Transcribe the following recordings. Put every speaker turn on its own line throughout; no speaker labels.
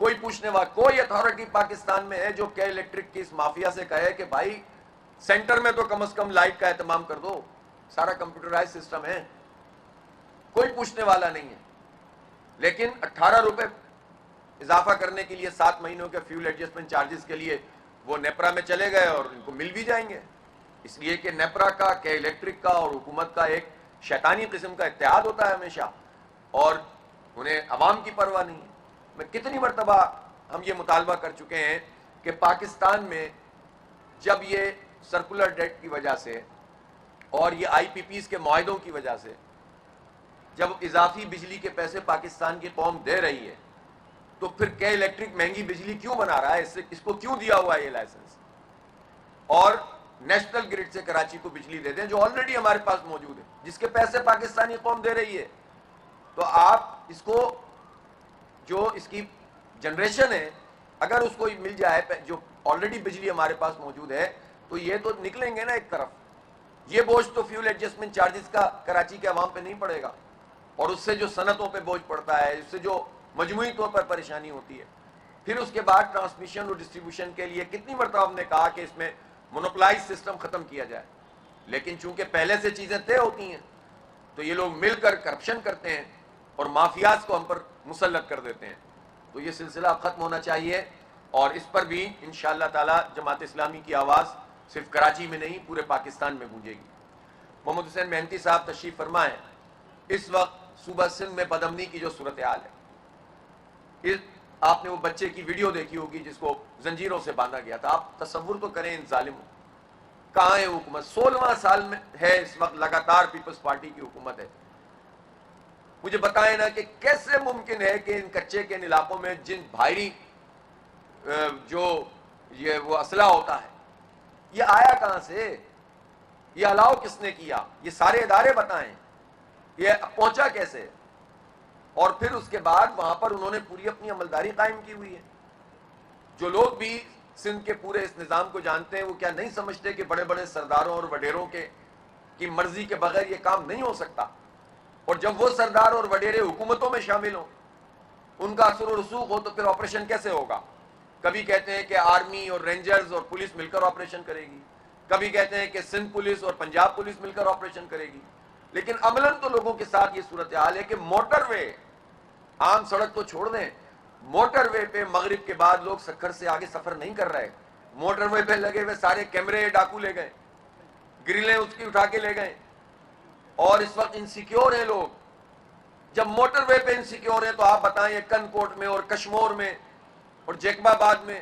کوئی پوچھنے والا، کوئی اتھارٹی پاکستان میں ہے جو کے الیکٹرک کی اس مافیا سے کہے کہ بھائی سینٹر میں تو کم از کم لائٹ کا اہتمام کر دو، سارا کمپیوٹرائز سسٹم ہے، کوئی پوچھنے والا نہیں ہے. لیکن 18 روپے اضافہ کرنے کے لیے 7 مہینوں کے فیول ایڈجسٹمنٹ چارجز کے لیے وہ نیپرا میں چلے گئے اور ان کو مل بھی جائیں گے، اس لیے کہ نیپرا کا، کے الیکٹرک کا اور حکومت کا ایک شیطانی قسم کا اتحاد ہوتا ہے ہمیشہ، اور انہیں عوام کی پرواہ نہیں ہے. میں کتنی مرتبہ ہم یہ مطالبہ کر چکے ہیں کہ پاکستان میں جب یہ سرکولر ڈیٹ کی وجہ سے اور یہ آئی پی پیز کے معاہدوں کی وجہ سے جب اضافی بجلی کے پیسے پاکستان کی قوم دے رہی ہے تو پھر کے الیکٹرک مہنگی بجلی کیوں بنا رہا ہے؟ اس کو کیوں دیا ہوا ہے یہ لائسنس؟ اور نیشنل گرڈ سے کراچی کو بجلی دے دیں جو آلریڈی ہمارے پاس موجود ہے، جس کے پیسے پاکستانی قوم دے رہی ہے. تو آپ اس کو، جو اس کی جنریشن ہے، اگر اس کو مل جائے جو آلریڈی بجلی ہمارے پاس موجود ہے تو یہ تو نکلیں گے نا ایک طرف. یہ بوجھ تو فیول ایڈجسٹمنٹ چارجز کا کراچی کے عوام پہ نہیں پڑے گا، اور اس سے جو صنعتوں پہ بوجھ پڑتا ہے، اس سے جو مجموعی طور پر پریشانی ہوتی ہے. پھر اس کے بعد ٹرانسمیشن اور ڈسٹریبیوشن کے لیے کتنی مرتبہ ہم نے کہا کہ اس میں مونوپلائز سسٹم ختم کیا جائے، لیکن چونکہ پہلے سے چیزیں طے ہوتی ہیں تو یہ لوگ مل کر کرپشن کرتے ہیں اور مافیاز کو ہم پر مسلط کر دیتے ہیں. تو یہ سلسلہ اب ختم ہونا چاہیے، اور اس پر بھی انشاءاللہ تعالی جماعت اسلامی کی آواز صرف کراچی میں نہیں پورے پاکستان میں گونجے گی. محمد حسین مہنتی صاحب تشریف فرمائیں. اس وقت صوبہ سندھ میں بدامنی کی جو صورتحال ہے، آپ نے وہ بچے کی ویڈیو دیکھی ہوگی جس کو زنجیروں سے باندھا گیا تھا. آپ تصور تو کریں ان ظالموں، کہاں ہے حکومت؟ 16واں سال میں ہے اس وقت، لگاتار پیپلز پارٹی کی حکومت ہے. مجھے بتائیں نا کہ کیسے ممکن ہے کہ ان کچے کے علاقوں میں جن بھاری جو یہ وہ اسلحہ ہوتا ہے، یہ آیا کہاں سے؟ یہ الاؤ کس نے کیا؟ یہ سارے ادارے بتائیں یہ پہنچا کیسے؟ اور پھر اس کے بعد وہاں پر انہوں نے پوری اپنی عملداری قائم کی ہوئی ہے. جو لوگ بھی سندھ کے پورے اس نظام کو جانتے ہیں وہ کیا نہیں سمجھتے کہ بڑے بڑے سرداروں اور وڈیروں کی مرضی کے بغیر یہ کام نہیں ہو سکتا؟ اور جب وہ سردار اور وڈیرے حکومتوں میں شامل ہوں، ان کا اثر و رسوخ ہو، تو پھر آپریشن کیسے ہوگا؟ کبھی کہتے ہیں کہ آرمی اور رینجرز اور پولیس مل کر آپریشن کرے گی، کبھی کہتے ہیں کہ سندھ پولیس اور پنجاب پولیس مل کر آپریشن کرے گی، لیکن عملاً تو لوگوں کے ساتھ یہ صورتحال ہے کہ موٹر وے، عام سڑک تو چھوڑ دیں، موٹر وے پہ مغرب کے بعد لوگ سکھر سے آگے سفر نہیں کر رہے. موٹر وے پہ لگے ہوئے سارے کیمرے ڈاکو لے گئے، گرلیں اس کی اٹھا کے لے گئے، اور اس وقت انسیکیور ہیں لوگ. جب موٹر وے پہ انسیکیور ہیں تو آپ بتائیں یہ کن کوٹ میں اور کشمور میں اور جیکب آباد میں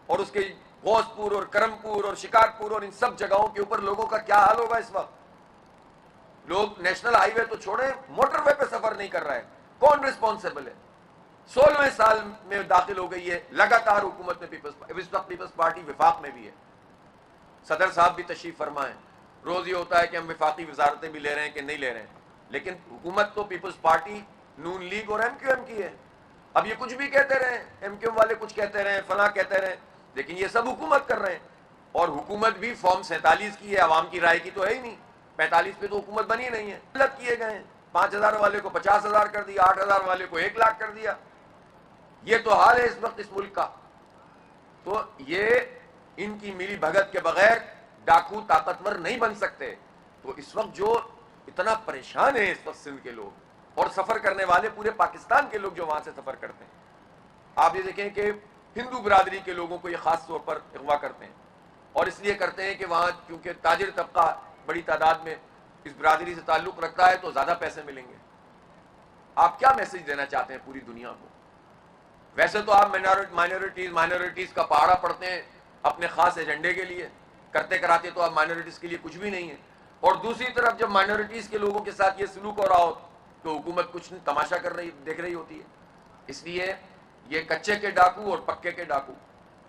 اور اس کے غوث پور اور کرمپور اور شکارپور اور ان سب جگہوں کے اوپر لوگوں کا کیا حال ہوگا اس وقت؟ لوگ نیشنل ہائی وے تو چھوڑیں، موٹر وے پہ سفر نہیں کر رہے. کون ریسپانسبل ہے؟ 16ویں سال میں داخل ہو گئی ہے لگاتار حکومت میں اس وقت پیپلز پارٹی وفاق میں بھی ہے. صدر صاحب بھی تشریف فرمائیں. روز یہ ہوتا ہے کہ ہم وفاقی وزارتیں بھی لے رہے ہیں کہ نہیں لے رہے ہیں، لیکن حکومت تو پیپلز پارٹی، نون لیگ اور ایم کیو ایم کی ہے. اب یہ کچھ بھی کہتے رہے، ایم کیو ایم والے کچھ کہتے رہے، فلاں کہتے رہے، لیکن یہ سب حکومت کر رہے ہیں. اور حکومت بھی فارم 47 کی ہے، عوام کی رائے کی تو ہے ہی نہیں. 45 پہ تو حکومت بنی نہیں ہے. غلط کیے گئے ہیں، 5000 والے کو 50,000 کر دیا، 8000 والے کو 1 لاکھ کر دیا. یہ تو حال ہے اس وقت اس ملک کا. تو یہ ان کی ملی بھگت کے بغیر ڈاکو طاقتور نہیں بن سکتے. تو اس وقت جو اتنا پریشان ہیں اس وقت سندھ کے لوگ اور سفر کرنے والے پورے پاکستان کے لوگ جو وہاں سے سفر کرتے ہیں، آپ یہ دیکھیں کہ ہندو برادری کے لوگوں کو یہ خاص طور پر اغوا کرتے ہیں، اور اس لیے کرتے ہیں کہ وہاں کیونکہ تاجر طبقہ بڑی تعداد میں اس برادری سے تعلق رکھتا ہے تو زیادہ پیسے ملیں گے. آپ کیا میسج دینا چاہتے ہیں پوری دنیا کو؟ ویسے تو آپ مائنورٹیز کا پہاڑا پڑھتے ہیں اپنے خاص ایجنڈے کے لیے، کرتے کراتے تو آپ مائنورٹیز کے لیے کچھ بھی نہیں ہے. اور دوسری طرف جب مائنورٹیز کے لوگوں کے ساتھ یہ سلوک ہو رہا ہو تو حکومت کچھ تماشا دیکھ رہی ہوتی ہے. اس لیے یہ کچے کے ڈاکو اور پکے کے ڈاکو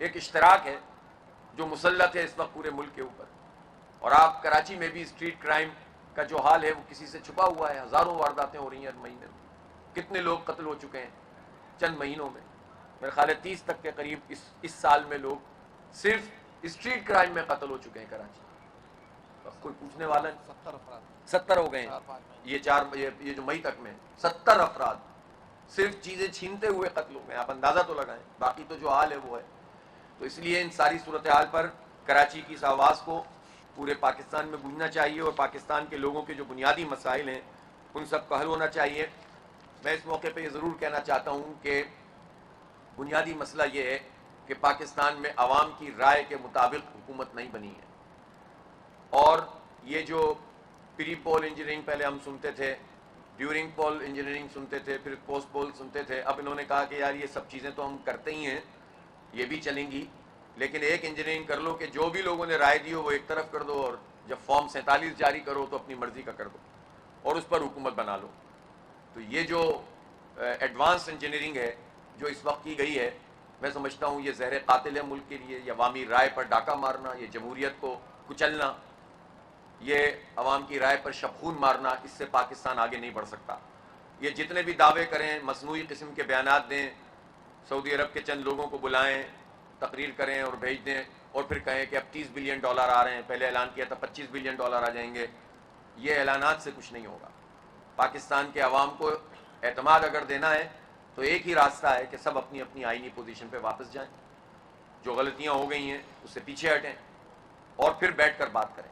ایک اشتراک ہے جو مسلط ہے اس وقت پورے ملک کے اوپر. اور آپ کراچی میں بھی اسٹریٹ کرائم کا جو حال ہے وہ کسی سے چھپا ہوا ہے. ہزاروں وارداتیں ہو رہی ہیں ہر مہینے میں. کتنے لوگ قتل ہو چکے ہیں چند مہینوں میں؟ میرے خیال ہے 30 تک کے قریب اس سال میں لوگ صرف اسٹریٹ کرائم میں قتل ہو چکے ہیں کراچی. کوئی پوچھنے والا نہیں؟ 70 ہو گئے ہیں یہ جو مئی تک میں 70 افراد. صرف چیزیں چھینتے ہوئے قتل ہو گئے. آپ اندازہ تو لگائیں, باقی تو جو حال ہے وہ ہے. تو اس لیے ان ساری صورتحال پر کراچی کی اس آواز کو پورے پاکستان میں گونجنا چاہیے, اور پاکستان کے لوگوں کے جو بنیادی مسائل ہیں ان سب کا حل ہونا چاہیے. میں اس موقع پہ یہ ضرور کہنا چاہتا ہوں کہ بنیادی مسئلہ یہ ہے کہ پاکستان میں عوام کی رائے کے مطابق حکومت نہیں بنی ہے. اور یہ جو پری پول انجینئرنگ پہلے ہم سنتے تھے, ڈیورنگ پول انجینئرنگ سنتے تھے, پھر پوسٹ پول سنتے تھے, اب انہوں نے کہا کہ یار یہ سب چیزیں تو ہم کرتے ہی ہیں, یہ بھی چلیں گی, لیکن ایک انجینئرنگ کر لو کہ جو بھی لوگوں نے رائے دی ہو وہ ایک طرف کر دو, اور جب فارم 47 جاری کرو تو اپنی مرضی کا کر دو اور اس پر حکومت بنا لو. تو یہ جو ایڈوانس انجینئرنگ ہے جو اس وقت کی گئی ہے, میں سمجھتا ہوں یہ زہر قاتل ہے ملک کے لیے. یہ عوامی رائے پر ڈاکہ مارنا, یہ جمہوریت کو کچلنا, یہ عوام کی رائے پر شبخون مارنا, اس سے پاکستان آگے نہیں بڑھ سکتا. یہ جتنے بھی دعوے کریں, مصنوعی قسم کے بیانات دیں, سعودی عرب کے چند لوگوں کو بلائیں, تقریر کریں اور بھیج دیں, اور پھر کہیں کہ اب $30 بلین آ رہے ہیں, پہلے اعلان کیا تھا $25 بلین آ جائیں گے, یہ اعلانات سے کچھ نہیں ہوگا. پاکستان کے عوام کو اعتماد اگر دینا ہے تو ایک ہی راستہ ہے کہ سب اپنی اپنی آئینی پوزیشن پہ واپس جائیں, جو غلطیاں ہو گئی ہیں اس سے پیچھے ہٹیں, اور پھر بیٹھ کر بات کریں.